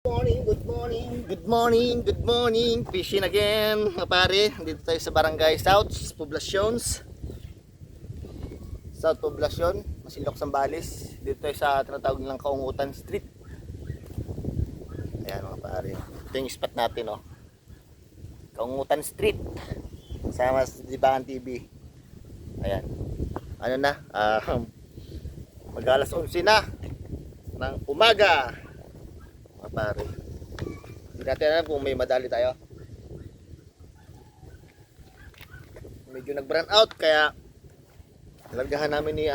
Good morning, good morning. Fishing again, mga pare. Dito tayo sa Barangay South, Poblaciones. South Poblacion, Masinloc, Zambales. Dito tayo sa tinatawag nilang Kaungutan Street. Ayan mga pare. Ito yung spot natin, oh. Kaungutan Street. Sama sa Dibangan TV. Ayan. Ano na? Mag-alas 11 na ng umaga. Mga pare. Hindi natin alam kung may madali tayo. Medyo nag-brand out kaya nalagahan namin ni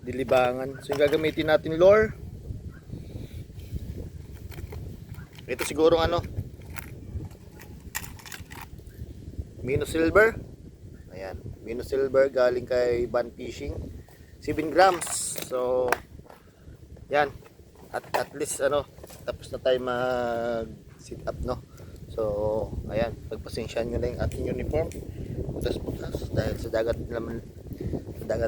dilibangan. So yung gagamitin natin lure. Ito siguro Mino Silver. Ayan, Mino Silver galing kay Van Fishing. 7 grams. So yan. At least tapos na tayo mag sit up, no. So ayan, pagpasensyahan nyo na yung ating uniform bukas dahil sa dagat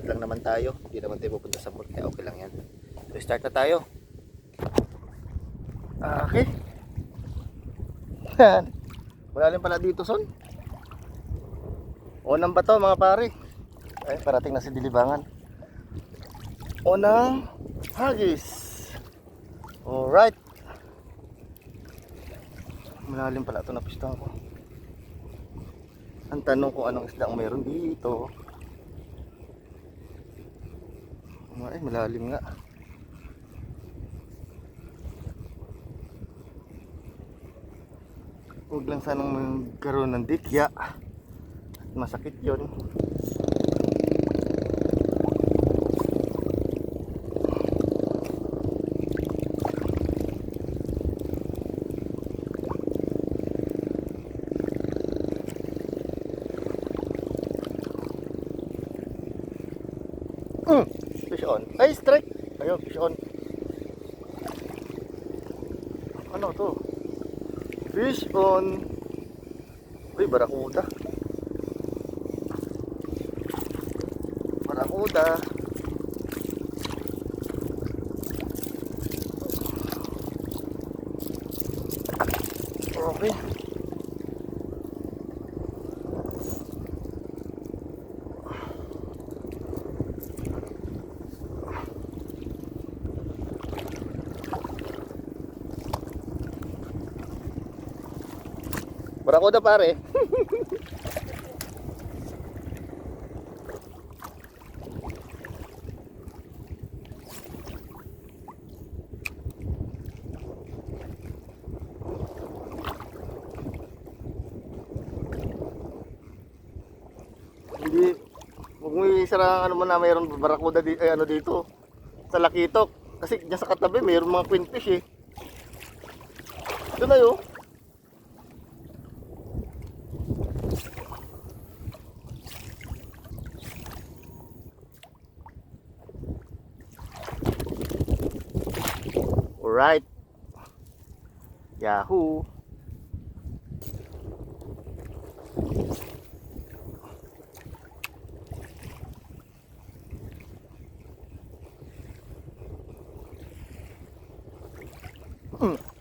lang naman tayo, hindi naman tayo pupunta sa mall, kaya okay lang yan. So start na tayo. Okay. Malalim pala dito, son. Onang ba to, mga pare? Ay, parating na si Dilibangan. Onang hagis. Alright. Malalim pala ito, napista ko. Ang tanong ko anong isda ang mayroon dito. Ay, malalim nga. Huwag lang sanang magkaroon ng dikya. Masakit yun. Fish on. Ay, strike. Ayun, fish on. Ano to? Fish on. Uy, barakuda. Barakuda. Okay. Barakuda, pare. Hindi, huwag mo isara mo na mayroon barakuda dito sa Lakitok. Kasi dyan sa katabi mayroon mga queenfish eh. Ito na yun. Alright. Yahoo.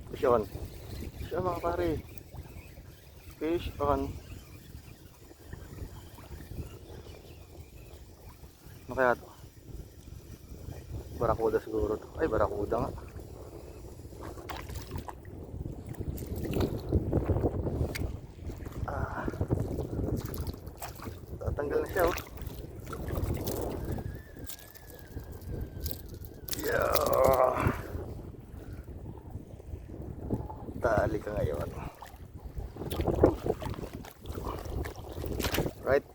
Fish on. Fish on, mga pare. Fish on. Ano kaya to? Barakuda siguro to. Ay, barakuda nga. Tatanggal na siya, oh. Yeah. Tali ka ngayon. Right.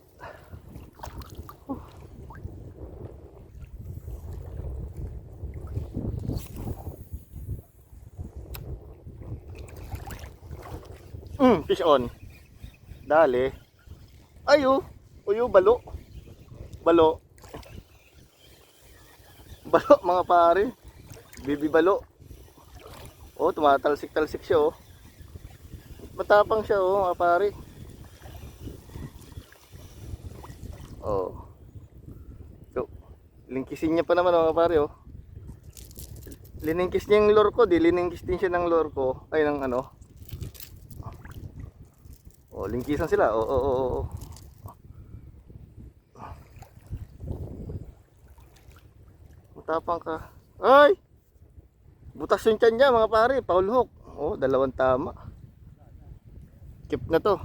Fish on. Dali. Ayo. Uyo, balo. Balo. Balo, mga pare. Bibi balo. Oh, tumatalsik-talsik siya, oh. Matapang siya, oh, mga pare. Oh. So, lingkisin niya pa naman, mga pare, oh. Liningkis niya yung lure ko, di liningkis din siya ng lure ko. Ay, ng ano. Oh, lingkisan sila. Oo, oo, oo. Matapang ka. Ay! Butas yung tiyan niya mga pare, foul hook. Oh, dalawang tama. Keep na to.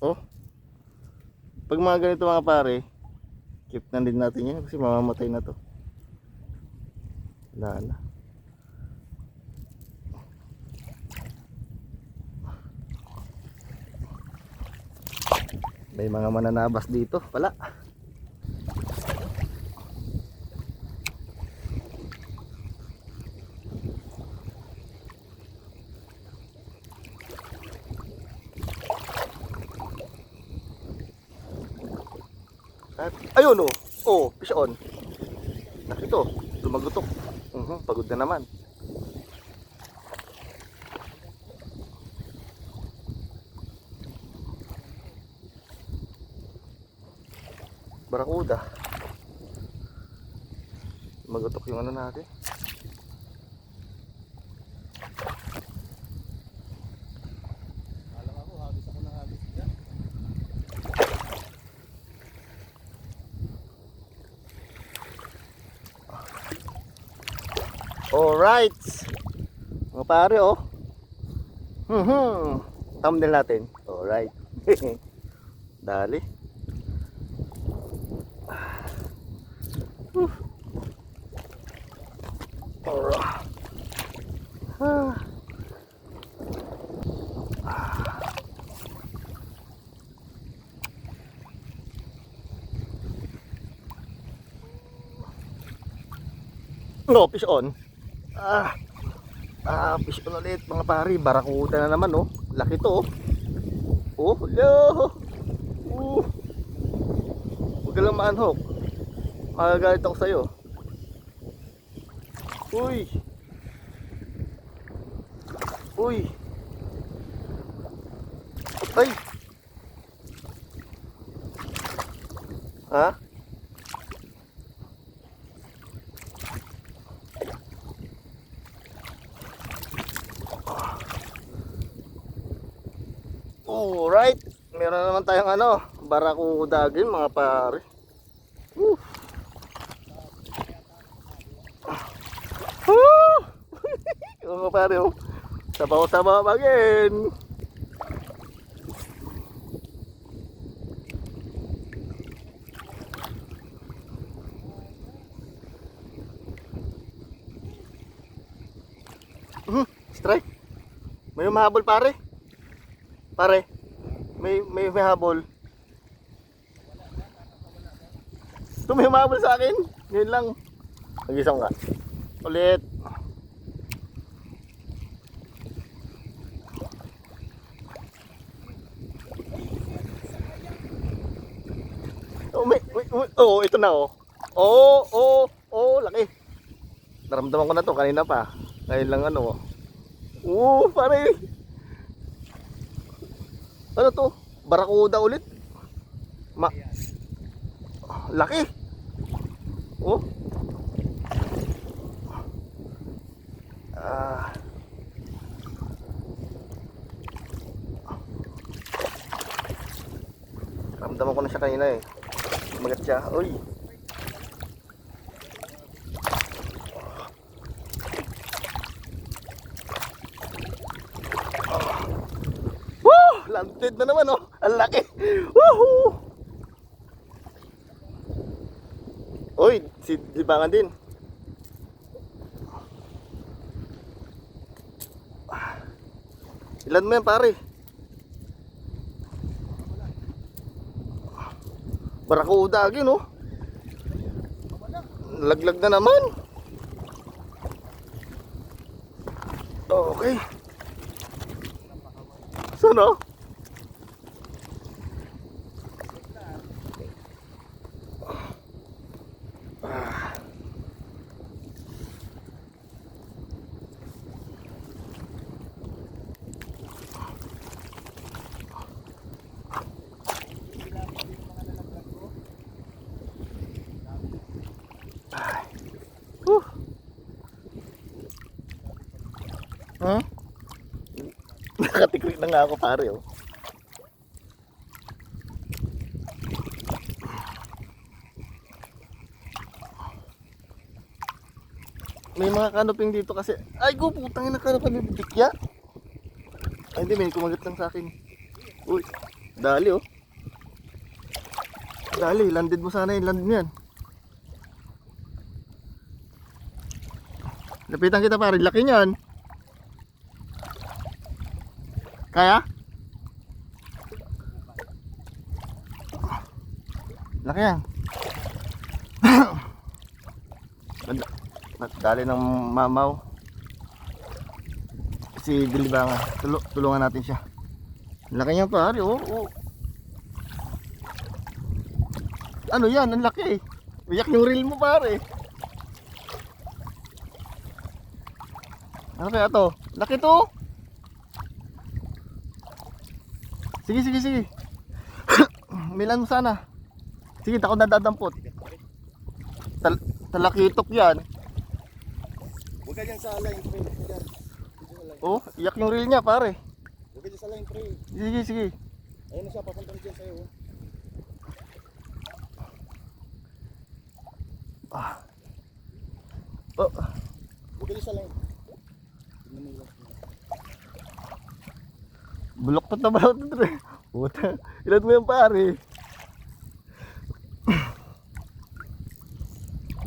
Oh. Pag mga ganito mga pare, keep na din natin yan kasi mamamatay na to. Wala na. May mga mananabas dito pala. At ayun oh. Oh, fish on. Nakito, lumagutok. Pagod na naman. Barakuda. Lumagutok yung ano natin. Alam ako, habis ako ng habis dyan. Alright. Mga pare oh. Thumbnail natin. Alright. Dali. Alright. No, fish on. Fish on ulit mga pare. Barakuda na naman oh. Laki to oh. Oh, hello. Huwag ka lang ma-unhook. Magagalit ako sa'yo. Uy. Uy. Ay. Ha? Alright. Meron na naman tayong ano, barakuda again mga pare. Mga pare oh. Sabaw-sabaw again. Strike. May humahabol pare. Pare. May habol. Ito may humahabol sa akin. Ngayon lang. Nag-isang nga. Ulit. Oh, ito na oh. Laki. Naramdaman ko na to kanina pa. Ngayon lang ano. Pare. Ano to? Barakuda ulit. Laki. Oh. Naramdaman ko na siya kanina eh. Magat siya. Uy. Landed na naman oh. Ang laki. Woohoo! Uy, si Dibangan din. Ilan mo yan pare? Barakuda again oh. Laglag na naman. Okay. Saan oh? Ha? Nakatikrik na nga ako pare oh. May mga kanoping dito kasi. Ay go, putang ina, kanoping may bidikya. Ay hindi, may kumagat lang sa akin. Uy, dali oh. Dali, landed mo sana yung landed mo yan. Lapitan kita pare, laki niyan. Kaya? Laki yan. Dali ng mamaw. Si Bilibanga, tulungan natin siya. Laki niya pare, oh, oh. Ano yan, ang laki. Uyak yung reel mo pare. Ano kaya to? Laki to. Sige, sige, sige. Milan mo sana. Sige, ako nadadampot. Talakitok yan. Huwag ka dyan sa line, pre. Dyan. Oh, iyak yung reel niya pare. Huwag ka dyan sa line, pre. Sige, sige. Ayun na siya, papuntang dyan sa'yo. Ah. Oh. Huwag ka dyan sa line. Tignan mo yung Buloktot na baloktot rin. Puta, ilan mo yan pare?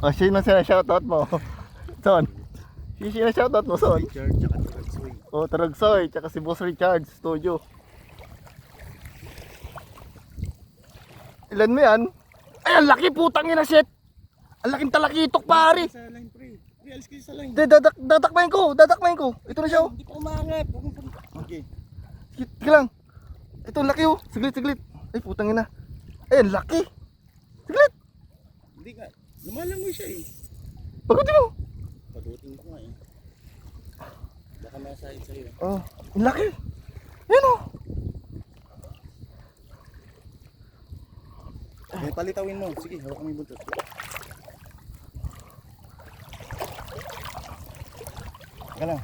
Oh, sino na shoutout mo? Son. Sino na shoutout mo, Son? Richard, tsaka Taragsoy. Oh, Taragsoy, tsaka si Boss Richard Studio. Ilan mo yan? Ay, ang laki putang ina shit! Ang laking talakitok pare! Sa line, pre. Pre, alis kayo sa line. Dadakmayin ko. Ito na siya oh. Hindi pa umangat. Okay. Sige lang. Ito, ang laki oh. Siglit. Ay, putang ina. Ay, ang laki. Siglit. Hindi nga. Lumalangoy siya eh. Pagutin mo. Pagutin ko nga eh. Baka masahid sa'yo. Oh, ang laki. Ayan oh. May palitawin mo. Sige, hawak kami buntot. Teka lang.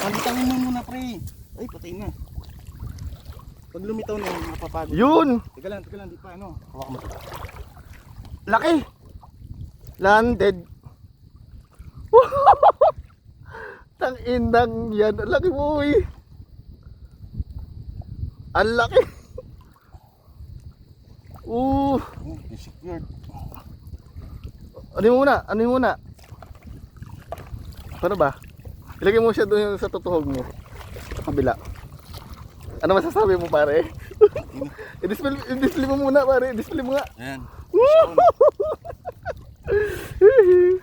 Palitawin mo muna, pre. Ay, patay na. Pag lumitaw na yun, mapapagod. Yun. Teka lang, di pa ano. Hawak mo ito. Laki. Landed. Tang indang yan. Ang laki mo eh. Ang laki. Secured. Ano yung muna? Paano ba? Ilagay mo siya doon sa tutuhog mo. Sa kabila. Ano masasabi mo pare? I-display mo muna pare. I-display mo nga. Ayan.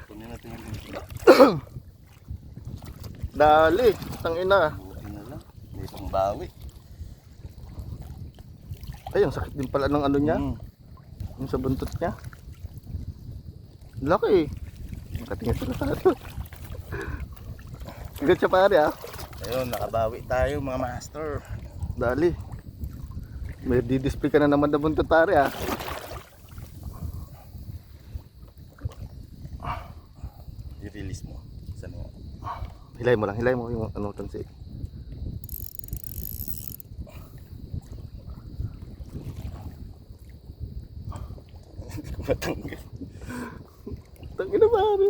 Kunin natin yung Dali. Tangina. buti na lang. May isang bawi. Ay, ang sakit din pala ng ano niya. Yung sa buntot niya. Laki. Nakatingin sila sa ato. Agad siya pare ah. Ayun, nakabawi tayo mga master. Dali. May di-display ka na naman na buntot pare ah. I-release mo. Saan mo? Hilay mo yung ano tansi. Matanggal. Tangina pare.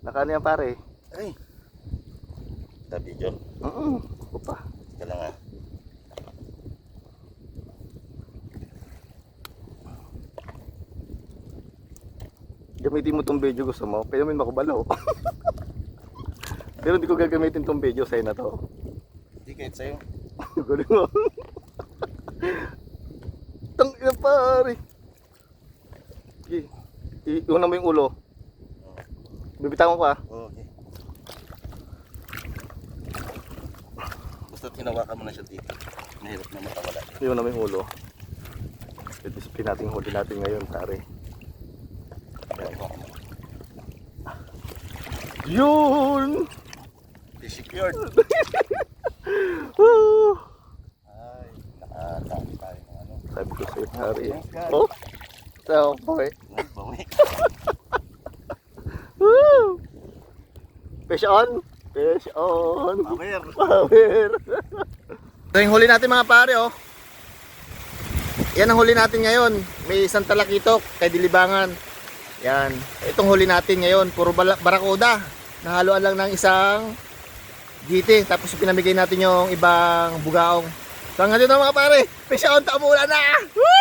Nakano yan pare. Ay. Tabi dyan. Opa. Teka lang ah. Gamitin mo tong video gusto mo. Pwede mo makubalo. Pero hindi ko gagamitin tong video sa'yo na to. Hindi kahit sa'yo. Gulo mo. Tangina pare. Iuna mo yung ulo. Bibitawan ko ah. Okay. Basta't hinawakan mo na siya dito. Mahirap na matawala. Iuna mo yung ulo. I-display natin yung huli natin ngayon pare. Yun! Secured. Woo! Ay, nakatami tayo ng ano. Sabi ko sa'yo. Hari. Thanks God. Oh. So, boy. Bawi. Woo! Fish on. Fish on. Power. Power. So, yung huli natin mga pare, oh. Yan ang huli natin ngayon. May isang talakitok kay Dilibangan. Yan. Itong huli natin ngayon, puro barakuda. Nahaluan lang ng isang GT. Tapos pinamigay natin yung ibang bugaong. So hanggang dito mga pare, fish on, umulan na! Woo!